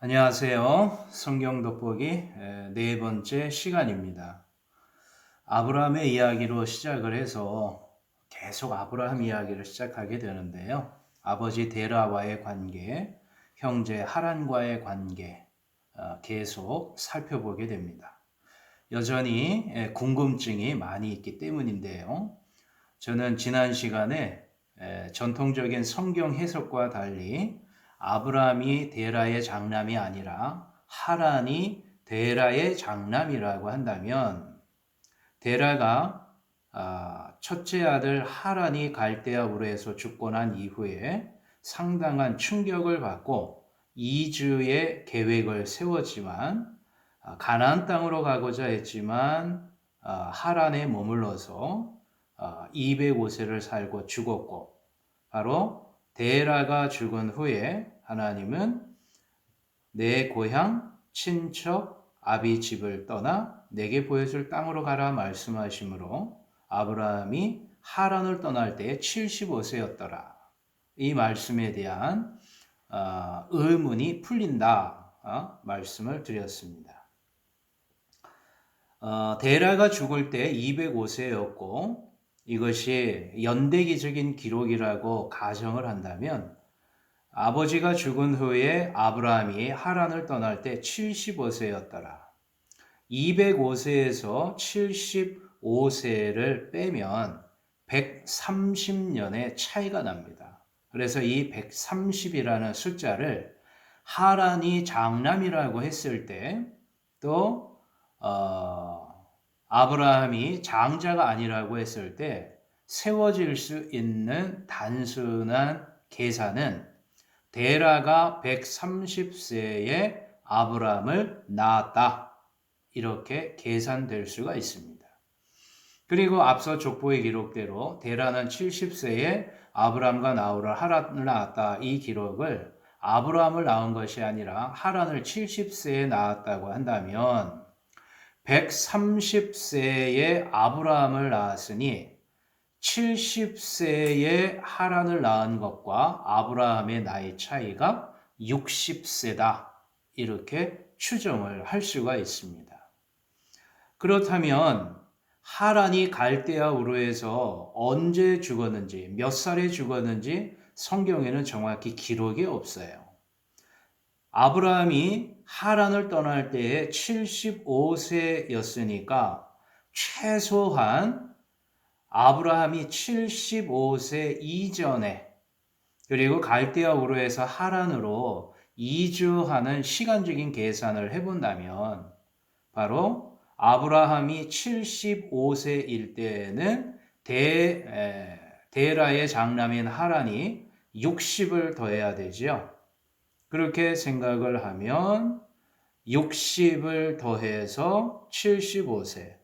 안녕하세요. 성경 돋보기 네 번째 시간입니다. 아브라함의 이야기로 시작을 해서 계속 아브라함 이야기를 시작하게 되는데요. 아버지 데라와의 관계, 형제 하란과의 관계 계속 살펴보게 됩니다. 여전히 궁금증이 많이 있기 때문인데요. 저는 지난 시간에 전통적인 성경 해석과 달리 아브라함이 데라의 장남이 아니라 하란이 데라의 장남이라고 한다면 데라가 첫째 아들 하란이 갈대아 우르에서 죽고 난 이후에 상당한 충격을 받고 이주의 계획을 세웠지만 가나안 땅으로 가고자 했지만 하란에 머물러서 205세를 살고 죽었고 바로 데라가 죽은 후에 하나님은 내 고향 친척 아비 집을 떠나 내게 보여줄 땅으로 가라 말씀하시므로 아브라함이 하란을 떠날 때 75세였더라. 이 말씀에 대한 의문이 풀린다 말씀을 드렸습니다. 데라가 죽을 때 205세였고 이것이 연대기적인 기록이라고 가정을 한다면 아버지가 죽은 후에 아브라함이 하란을 떠날 때 75세였더라. 205세에서 75세를 빼면 130년의 차이가 납니다. 그래서 이 130이라는 숫자를 하란이 장남이라고 했을 때 또 아브라함이 장자가 아니라고 했을 때 세워질 수 있는 단순한 계산은 데라가 130세에 아브라함을 낳았다. 이렇게 계산될 수가 있습니다. 그리고 앞서 족보의 기록대로 데라는 70세에 아브라함과 나홀을 하란을 낳았다. 이 기록을 아브라함을 낳은 것이 아니라 하란을 70세에 낳았다고 한다면 130세에 아브라함을 낳았으니 70세에 하란을 낳은 것과 아브라함의 나이 차이가 60세다. 이렇게 추정을 할 수가 있습니다. 그렇다면 하란이 갈대아 우르에서 언제 죽었는지, 몇 살에 죽었는지 성경에는 정확히 기록이 없어요. 아브라함이 하란을 떠날 때에 75세였으니까 최소한 아브라함이 75세 이전에 그리고 갈대아 우르에서 하란으로 이주하는 시간적인 계산을 해본다면 바로 아브라함이 75세일 때에는 데라의 장남인 하란이 60을 더해야 되죠. 그렇게 생각을 하면 60을 더해서 75세,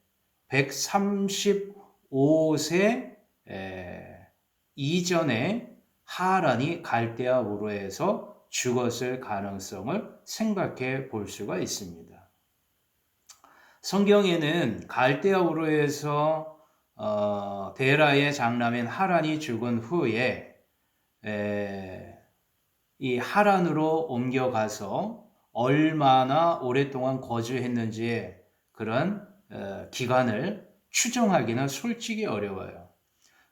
135세 이전에 하란이 갈대아 우르에서 죽었을 가능성을 생각해 볼 수가 있습니다. 성경에는 갈대아 우르에서 데라의 장남인 하란이 죽은 후에 이 하란으로 옮겨가서 얼마나 오랫동안 거주했는지의 그런 기간을 추정하기는 솔직히 어려워요.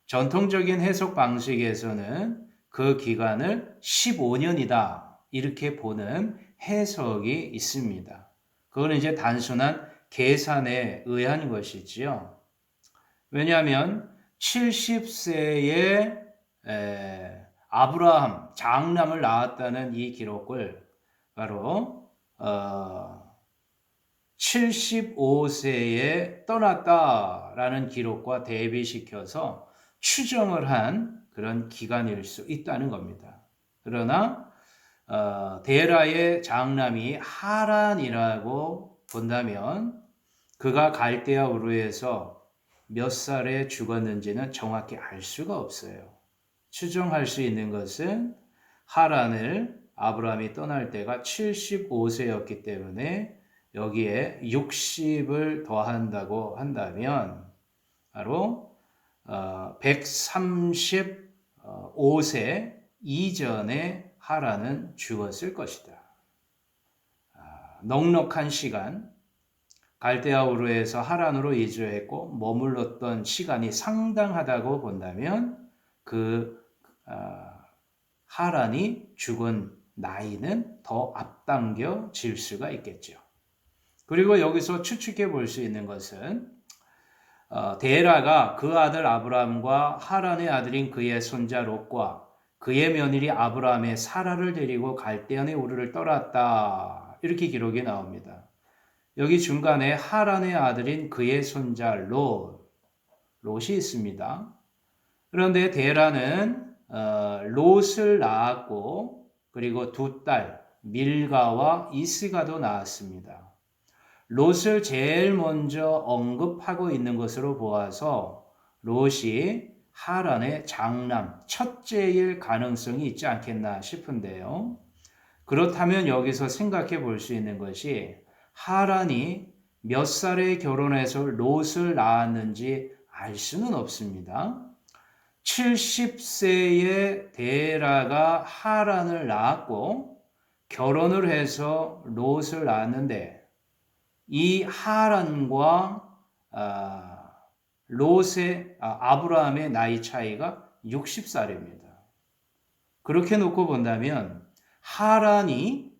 전통적인 해석 방식에서는 그 기간을 15년이다 이렇게 보는 해석이 있습니다. 그거는 이제 단순한 계산에 의한 것이지요. 왜냐하면 70세에 아브라함 장남을 낳았다는 이 기록을 바로 75세에 떠났다라는 기록과 대비시켜서 추정을 한 그런 기간일 수 있다는 겁니다. 그러나 데라의 장남이 하란이라고 본다면 그가 갈대아 우르에서 몇 살에 죽었는지는 정확히 알 수가 없어요. 추정할 수 있는 것은 하란을 아브라함이 떠날 때가 75세였기 때문에 여기에 60을 더한다고 한다면 바로 135세 이전에 하란은 죽었을 것이다. 넉넉한 시간, 갈대아 우르에서 하란으로 이주했고 머물렀던 시간이 상당하다고 본다면 그 하란이 죽은 나이는 더 앞당겨질 수가 있겠죠. 그리고 여기서 추측해 볼 수 있는 것은 데라가 그 아들 아브라함과 하란의 아들인 그의 손자 롯과 그의 며느리 아브라함의 사라를 데리고 갈대아의 우르를 떠났다. 이렇게 기록이 나옵니다. 여기 중간에 하란의 아들인 그의 손자 롯이 있습니다. 그런데 데라는 롯을 낳았고 그리고 두 딸 밀가와 이스가도 낳았습니다. 롯을 제일 먼저 언급하고 있는 것으로 보아서 롯이 하란의 장남, 첫째일 가능성이 있지 않겠나 싶은데요. 그렇다면 여기서 생각해 볼 수 있는 것이 하란이 몇 살에 결혼해서 롯을 낳았는지 알 수는 없습니다. 70세의 데라가 하란을 낳았고 결혼을 해서 롯을 낳았는데 이 하란과 아브라함의 나이 차이가 60살입니다. 그렇게 놓고 본다면 하란이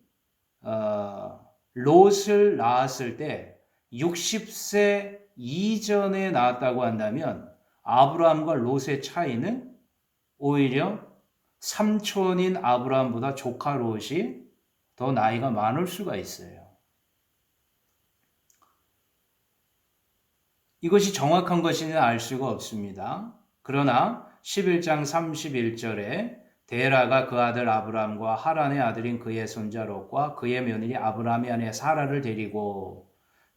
롯을 낳았을 때 60세 이전에 낳았다고 한다면 아브라함과 롯의 차이는 오히려 삼촌인 아브라함보다 조카 롯이 더 나이가 많을 수가 있어요. 이것이 정확한 것인지는 알 수가 없습니다. 그러나 11장 31절에 데라가 그 아들 아브라함과 하란의 아들인 그의 손자 롯과 그의 며느리 아브라함의 아내 사라를 데리고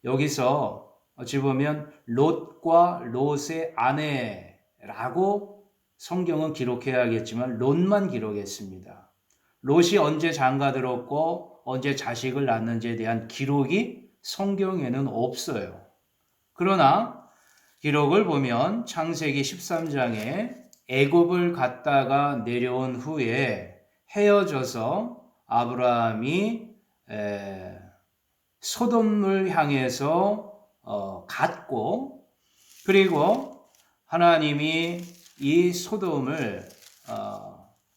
여기서 어찌 보면 롯과 롯의 아내라고 성경은 기록해야겠지만 롯만 기록했습니다. 롯이 언제 장가들었고 언제 자식을 낳는지에 대한 기록이 성경에는 없어요. 그러나 기록을 보면 창세기 13장에 애굽을 갔다가 내려온 후에 헤어져서 아브라함이 소돔을 향해서 갔고 그리고 하나님이 이 소돔을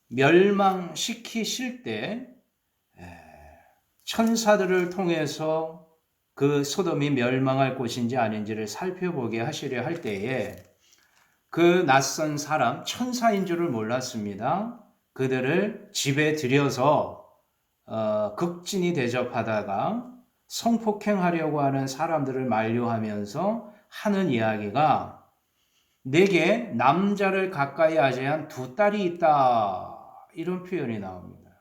멸망시키실 때 천사들을 통해서 그 소돔이 멸망할 곳인지 아닌지를 살펴보게 하시려 할 때에 그 낯선 사람 천사인 줄을 몰랐습니다. 그들을 집에 들여서 극진히 대접하다가 성폭행하려고 하는 사람들을 만류하면서 하는 이야기가 내게 남자를 가까이 하지 않은 두 딸이 있다. 이런 표현이 나옵니다.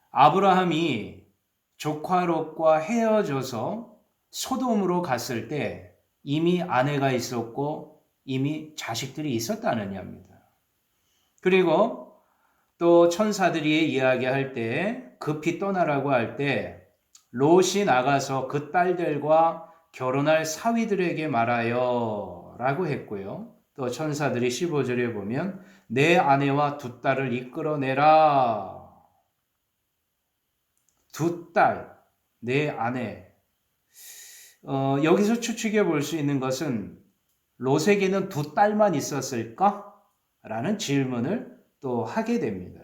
아브라함이 조카 롯과 헤어져서 소돔으로 갔을 때 이미 아내가 있었고 이미 자식들이 있었다는 얘기입니다. 그리고 또 천사들이 이야기할 때 급히 떠나라고 할 때 롯이 나가서 그 딸들과 결혼할 사위들에게 말하여 라고 했고요. 또 천사들이 15절에 보면 내 아내와 두 딸을 이끌어내라. 두 딸, 내 아내. 여기서 추측해 볼 수 있는 것은 롯에게는 두 딸만 있었을까? 라는 질문을 또 하게 됩니다.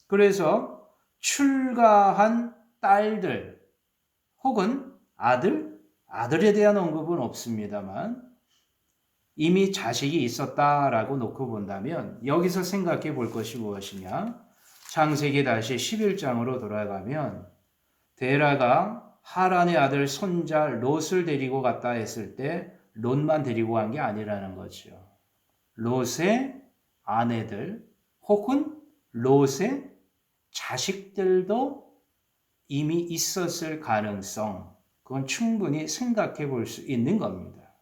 그래서 출가한 딸들 혹은 아들에 대한 언급은 없습니다만 이미 자식이 있었다라고 놓고 본다면 여기서 생각해 볼 것이 무엇이냐? 창세기 다시 11장으로 돌아가면 데라가 하란의 아들 손자 롯을 데리고 갔다 했을 때 롯만 데리고 간 게 아니라는 거죠. 롯의 아내들 혹은 롯의 자식들도 이미 있었을 가능성, 그건 충분히 생각해 볼 수 있는 겁니다.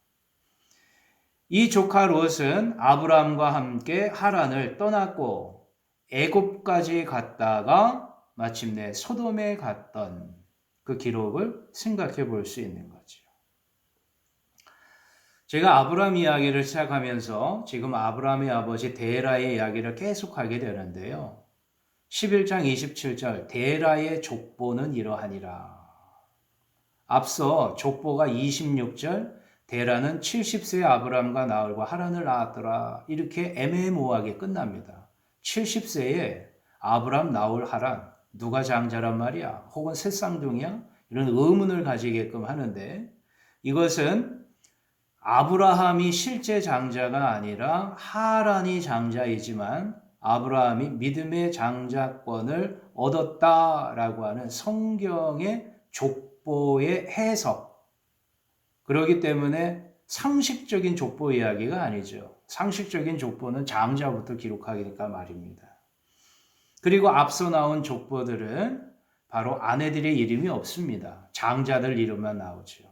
이 조카 롯은 아브라함과 함께 하란을 떠났고 애굽까지 갔다가 마침내 소돔에 갔던 그 기록을 생각해 볼 수 있는 거죠. 제가 아브라함 이야기를 시작하면서 지금 아브라함의 아버지 데라의 이야기를 계속하게 되는데요. 11장 27절 데라의 족보는 이러하니라. 앞서 족보가 26절 데라는 70세의 아브람과 나홀과 하란을 낳았더라. 이렇게 애매모호하게 끝납니다. 70세에 아브람, 나홀, 하란 누가 장자란 말이야? 혹은 셋쌍둥이야? 이런 의문을 가지게끔 하는데 이것은 아브라함이 실제 장자가 아니라 하란이 장자이지만 아브라함이 믿음의 장자권을 얻었다라고 하는 성경의 족보의 해석. 그렇기 때문에 상식적인 족보 이야기가 아니죠. 상식적인 족보는 장자부터 기록하니까 말입니다. 그리고 앞서 나온 족보들은 바로 아내들의 이름이 없습니다. 장자들 이름만 나오죠.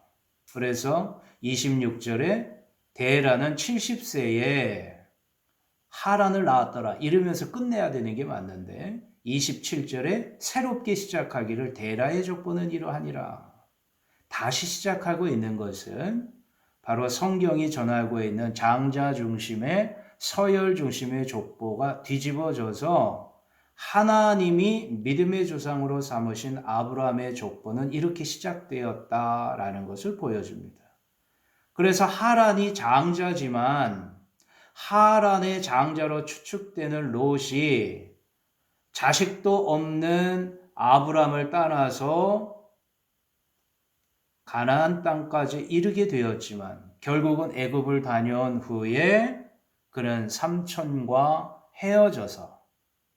그래서 26절에 데라는 70세에 하란을 낳았더라 이러면서 끝내야 되는 게 맞는데 27절에 새롭게 시작하기를 데라의 족보는 이러하니라. 다시 시작하고 있는 것은 바로 성경이 전하고 있는 장자 중심의 서열 중심의 족보가 뒤집어져서 하나님이 믿음의 조상으로 삼으신 아브라함의 족보는 이렇게 시작되었다라는 것을 보여줍니다. 그래서 하란이 장자지만 하란의 장자로 추측되는 롯이 자식도 없는 아브라함을 따라서 가나안 땅까지 이르게 되었지만 결국은 애굽을 다녀온 후에 그는 삼촌과 헤어져서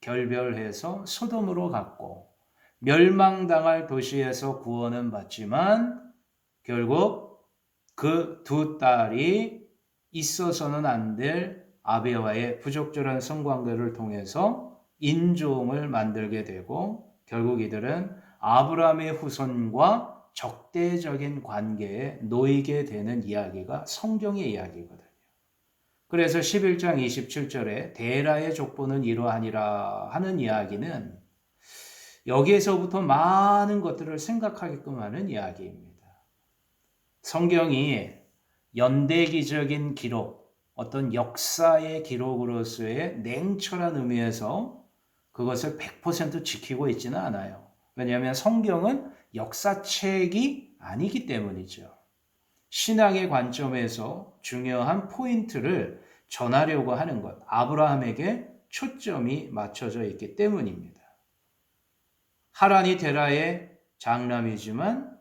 결별해서 소돔으로 갔고 멸망당할 도시에서 구원은 받지만 결국 그 두 딸이 있어서는 안 될 아베와의 부적절한 성관계를 통해서 인종을 만들게 되고 결국 이들은 아브라함의 후손과 적대적인 관계에 놓이게 되는 이야기가 성경의 이야기거든요. 그래서 11장 27절에 데라의 족보는 이러하니라 하는 이야기는 여기에서부터 많은 것들을 생각하게끔 하는 이야기입니다. 성경이 연대기적인 기록, 어떤 역사의 기록으로서의 냉철한 의미에서 그것을 100% 지키고 있지는 않아요. 왜냐하면 성경은 역사책이 아니기 때문이죠. 신앙의 관점에서 중요한 포인트를 전하려고 하는 것, 아브라함에게 초점이 맞춰져 있기 때문입니다. 하란이 데라의 장남이지만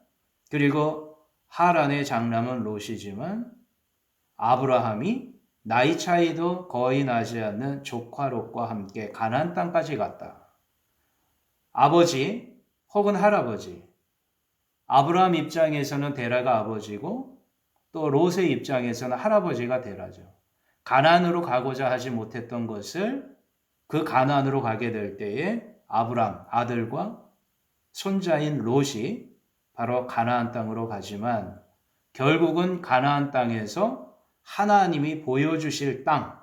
그리고 하란의 장남은 롯이지만 아브라함이 나이 차이도 거의 나지 않는 조카 롯과 함께 가나안 땅까지 갔다. 아버지 혹은 할아버지, 아브라함 입장에서는 데라가 아버지고 또 롯의 입장에서는 할아버지가 데라죠. 가나안으로 가고자 하지 못했던 것을 그 가나안으로 가게 될 때에 아브라함 아들과 손자인 롯이 바로 가나안 땅으로 가지만 결국은 가나안 땅에서 하나님이 보여주실 땅,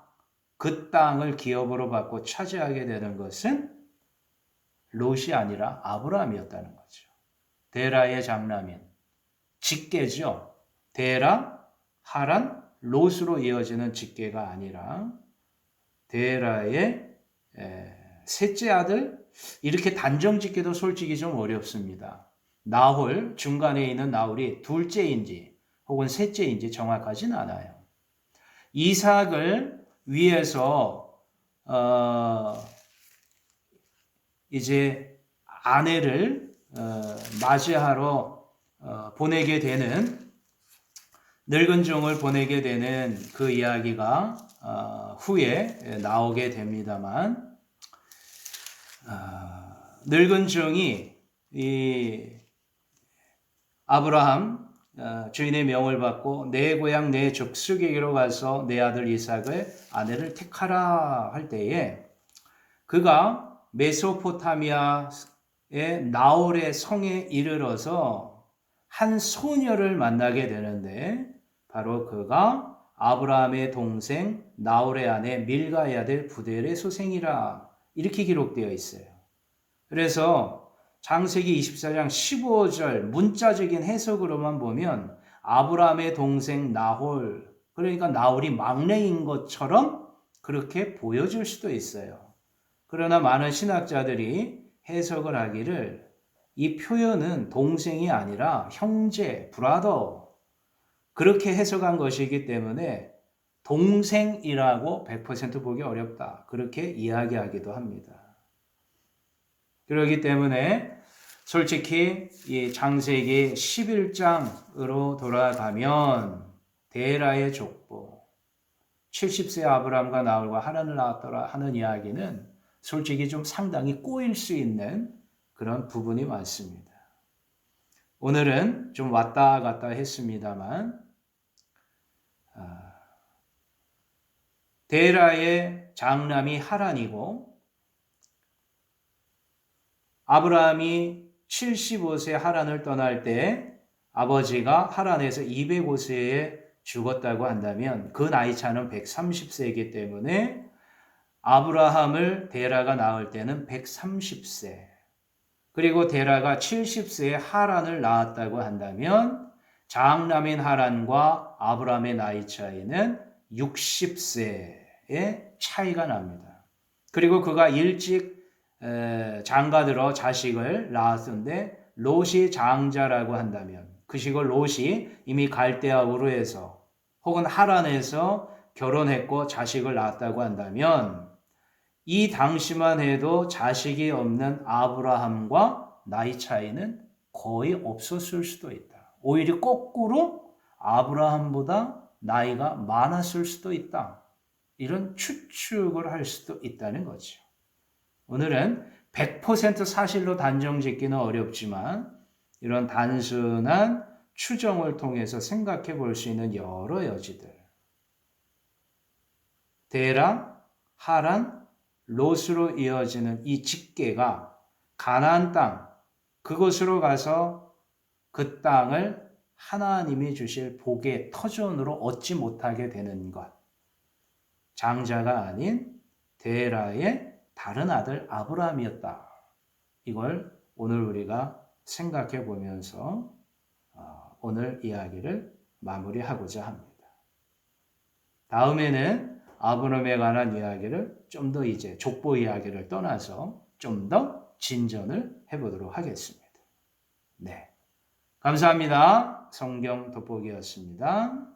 그 땅을 기업으로 받고 차지하게 되는 것은 롯이 아니라 아브라함이었다는 거죠. 데라의 장남인 직계죠. 데라, 하란, 롯으로 이어지는 직계가 아니라 데라의 셋째 아들, 이렇게 단정 짓기도 솔직히 좀 어렵습니다. 나홀, 중간에 있는 나홀이 둘째인지 혹은 셋째인지 정확하진 않아요. 이삭을 위해서 이제 아내를 맞이하러 보내게 되는 늙은 종을 보내게 되는 그 이야기가 후에 나오게 됩니다만 늙은 종이 이 아브라함 주인의 명을 받고 내 고향 내 족속에게로 가서 내 아들 이삭을 아내를 택하라 할 때에 그가 메소포타미아의 나홀의 성에 이르러서 한 소녀를 만나게 되는데 바로 그가 아브라함의 동생 나홀의 아내 밀가의 아들 부델의 소생이라 이렇게 기록되어 있어요. 그래서 창세기 24장 15절 문자적인 해석으로만 보면 아브라함의 동생 나홀, 그러니까 나홀이 막내인 것처럼 그렇게 보여줄 수도 있어요. 그러나 많은 신학자들이 해석을 하기를 이 표현은 동생이 아니라 형제, 브라더 그렇게 해석한 것이기 때문에 동생이라고 100% 보기 어렵다. 그렇게 이야기하기도 합니다. 그렇기 때문에 솔직히 이 창세기 11장으로 돌아가면 데라의 족보, 70세 아브라함과 나홀과 하란을 낳았더라 하는 이야기는 솔직히 좀 상당히 꼬일 수 있는 그런 부분이 많습니다. 오늘은 좀 왔다 갔다 했습니다만 데라의 장남이 하란이고 아브라함이 75세 하란을 떠날 때 아버지가 하란에서 205세에 죽었다고 한다면 그 나이 차는 130세이기 때문에 아브라함을 데라가 낳을 때는 130세 그리고 데라가 70세에 하란을 낳았다고 한다면 장남인 하란과 아브라함의 나이 차이는 60세의 차이가 납니다. 그리고 그가 일찍 장가들어 자식을 낳았는데 롯이 장자라고 한다면 그 시골 롯이 이미 갈대아 우르에서 혹은 하란에서 결혼했고 자식을 낳았다고 한다면 이 당시만 해도 자식이 없는 아브라함과 나이 차이는 거의 없었을 수도 있다. 오히려 거꾸로 아브라함보다 나이가 많았을 수도 있다. 이런 추측을 할 수도 있다는 거죠. 오늘은 100% 사실로 단정 짓기는 어렵지만 이런 단순한 추정을 통해서 생각해 볼 수 있는 여러 여지들. 데라, 하란, 롯으로 이어지는 이 직계가 가나안 땅, 그곳으로 가서 그 땅을 하나님이 주실 복의 터전으로 얻지 못하게 되는 것. 장자가 아닌 데라의 다른 아들 아브라함이었다. 이걸 오늘 우리가 생각해 보면서 오늘 이야기를 마무리하고자 합니다. 다음에는 아브라함에 관한 이야기를 좀 더 이제 족보 이야기를 떠나서 좀 더 진전을 해보도록 하겠습니다. 네. 감사합니다. 성경 돋보기였습니다.